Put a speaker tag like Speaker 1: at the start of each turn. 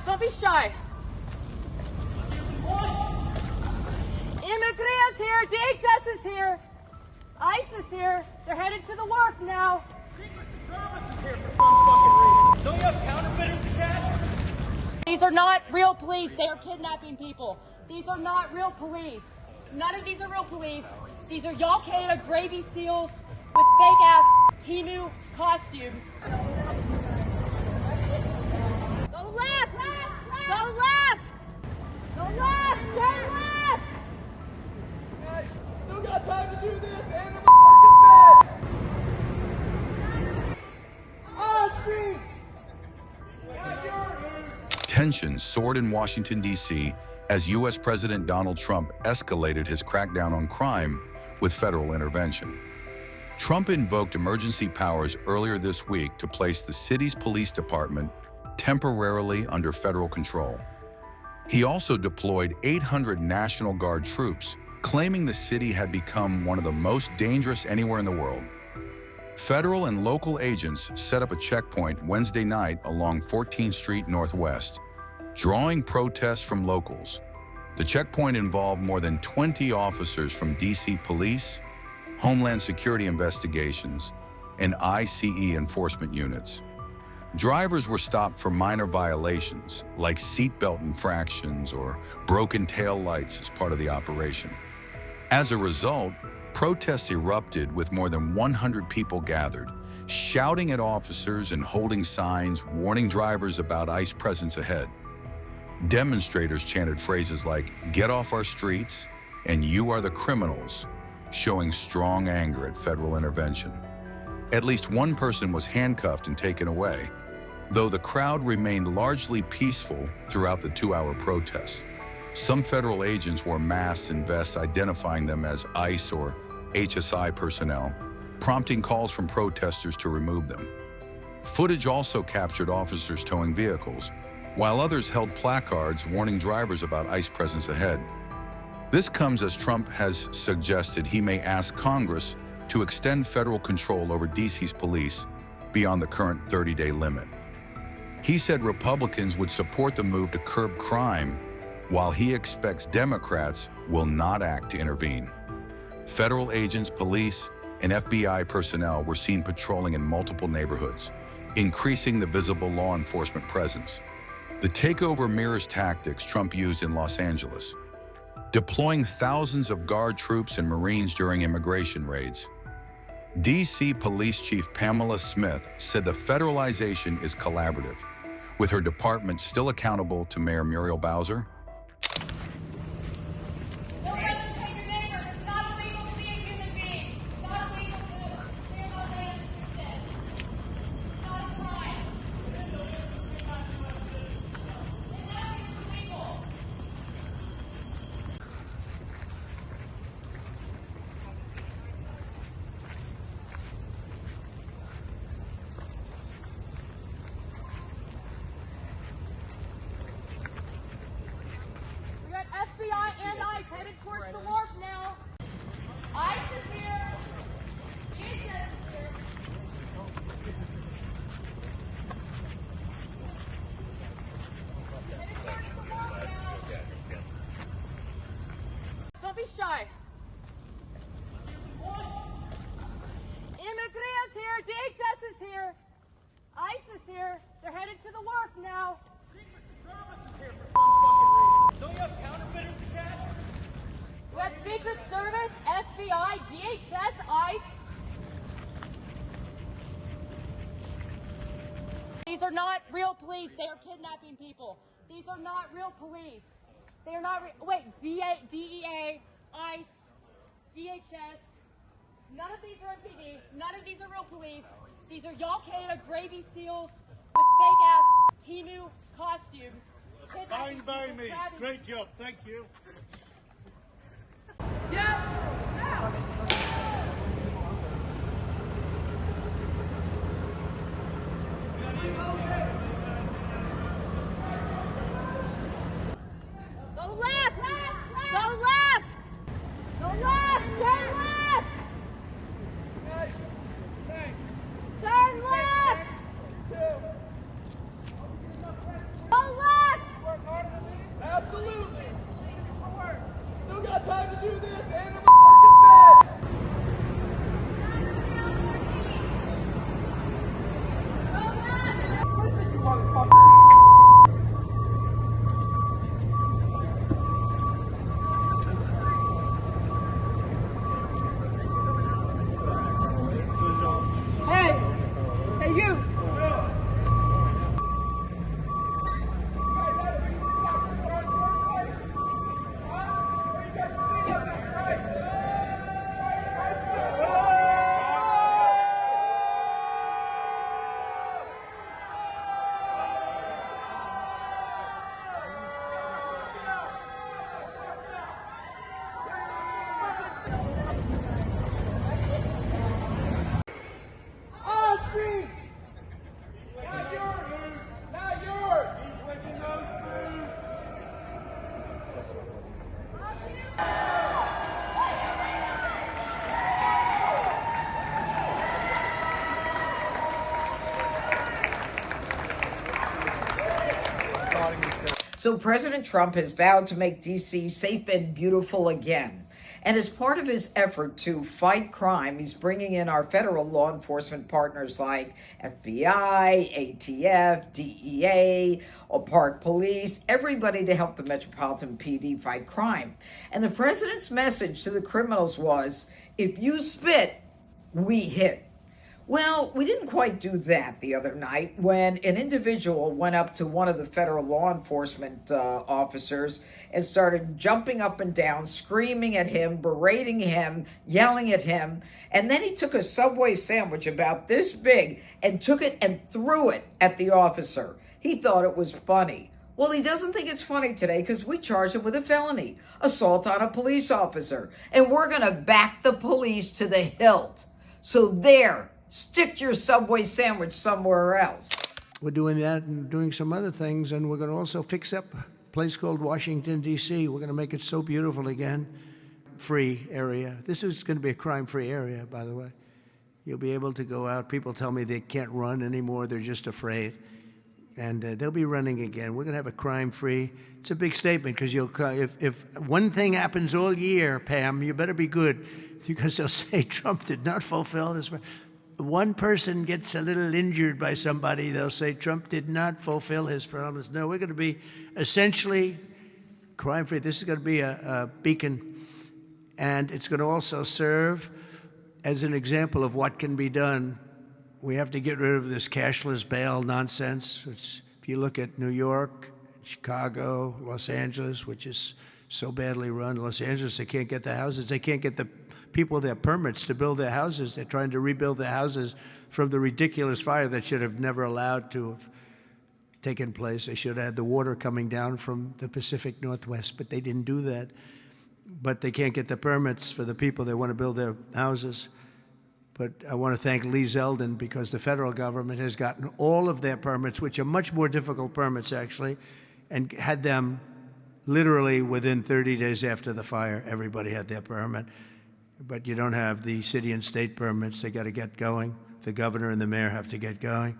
Speaker 1: Don't be shy. Immigrants here, DHS is here, ICE is here. They're headed to the wharf now.
Speaker 2: Don't you have counterfeiters to catch?
Speaker 1: These are not real police. They are kidnapping people. These are not real police. None of these are real police. These are Al-Qaeda gravy seals with fake-ass Timu costumes. Go left! Go left! Go left! Turn left!
Speaker 2: Hey, still got time to do this, and I'm fucking fed! All streets!
Speaker 3: Tensions soared in Washington, D.C. as U.S. President Donald Trump escalated his crackdown on crime with federal intervention. Trump invoked emergency powers earlier this week to place the city's police department temporarily under federal control. He also deployed 800 National Guard troops, claiming the city had become one of the most dangerous anywhere in the world. Federal and local agents set up a checkpoint Wednesday night along 14th Street Northwest, drawing protests from locals. The checkpoint involved more than 20 officers from D.C. Police, Homeland Security Investigations, and ICE enforcement units. Drivers were stopped for minor violations, like seatbelt infractions or broken tail lights as part of the operation. As a result, protests erupted with more than 100 people gathered, shouting at officers and holding signs warning drivers about ICE presence ahead. Demonstrators chanted phrases like, "Get off our streets," and "You are the criminals," showing strong anger at federal intervention. At least one person was handcuffed and taken away, though the crowd remained largely peaceful throughout the 2-hour protests. Some federal agents wore masks and vests identifying them as ICE or HSI personnel, prompting calls from protesters to remove them. Footage also captured officers towing vehicles, while others held placards warning drivers about ICE presence ahead. This comes as Trump has suggested he may ask Congress to extend federal control over DC's police beyond the current 30-day limit. He said Republicans would support the move to curb crime, while he expects Democrats will not act to intervene. Federal agents, police, and FBI personnel were seen patrolling in multiple neighborhoods, increasing the visible law enforcement presence. The takeover mirrors tactics Trump used in Los Angeles, deploying thousands of Guard troops and Marines during immigration raids. D.C. Police Chief Pamela Smith said the federalization is collaborative, with her department still accountable to Mayor Muriel Bowser.
Speaker 1: FBI and ICE headed towards the wharf now. ICE is here. DHS is here. Headed towards the wharf now. Don't be shy. Immigrants here. DHS is here. ICE is here. They're headed to the wharf now.
Speaker 2: Don't you have counterfeiters to catch?
Speaker 1: We got Secret Service, FBI, DHS, ICE. These are not real police. They are kidnapping people. These are not real police. They are not DEA, ICE, DHS. None of these are MPD. None of these are real police. These are Al-Qaeda gravy seals with fake-ass Timu costumes.
Speaker 4: Fine by me. Great job. Thank you.
Speaker 1: Go left! Go left! Go left! Turn left! Turn left! Go left!
Speaker 5: So President Trump has vowed to make D.C. safe and beautiful again. And as part of his effort to fight crime, he's bringing in our federal law enforcement partners like FBI, ATF, DEA, or Park Police, everybody to help the Metropolitan PD fight crime. And the president's message to the criminals was, if you spit, we hit. Well, we didn't quite do that the other night when an individual went up to one of the federal law enforcement officers and started jumping up and down, screaming at him, berating him, yelling at him. And then he took a Subway sandwich about this big and took it and threw it at the officer. He thought it was funny. Well, he doesn't think it's funny today because we charged him with a felony, assault on a police officer. And we're going to back the police to the hilt. So there. Stick your Subway sandwich somewhere else.
Speaker 6: We're doing that and doing some other things, and we're going to also fix up a place called Washington, D.C. We're going to make it so beautiful again. Free area. This is going to be a crime-free area, by the way. You'll be able to go out. People tell me they can't run anymore. They're just afraid. And they'll be running again. We're going to have a crime-free. It's a big statement because if one thing happens all year, Pam, you better be good because they'll say Trump did not fulfill his. One person gets a little injured by somebody, they'll say Trump did not fulfill his promise. No, we're going to be essentially crime-free. This is going to be a beacon, and it's going to also serve as an example of what can be done. We have to get rid of this cashless bail nonsense. If you look at New York, Chicago, Los Angeles, which is so badly run. Los Angeles, they can't get the houses. They can't get the people their permits to build their houses. They're trying to rebuild their houses from the ridiculous fire that should have never allowed to have taken place. They should have had the water coming down from the Pacific Northwest, but they didn't do that. But they can't get the permits for the people that want to build their houses. But I want to thank Lee Zeldin because the federal government has gotten all of their permits, which are much more difficult permits actually, and had them literally within 30 days after the fire. Everybody had their permit. But you don't have the city and state permits. They got to get going. The governor and the mayor have to get going.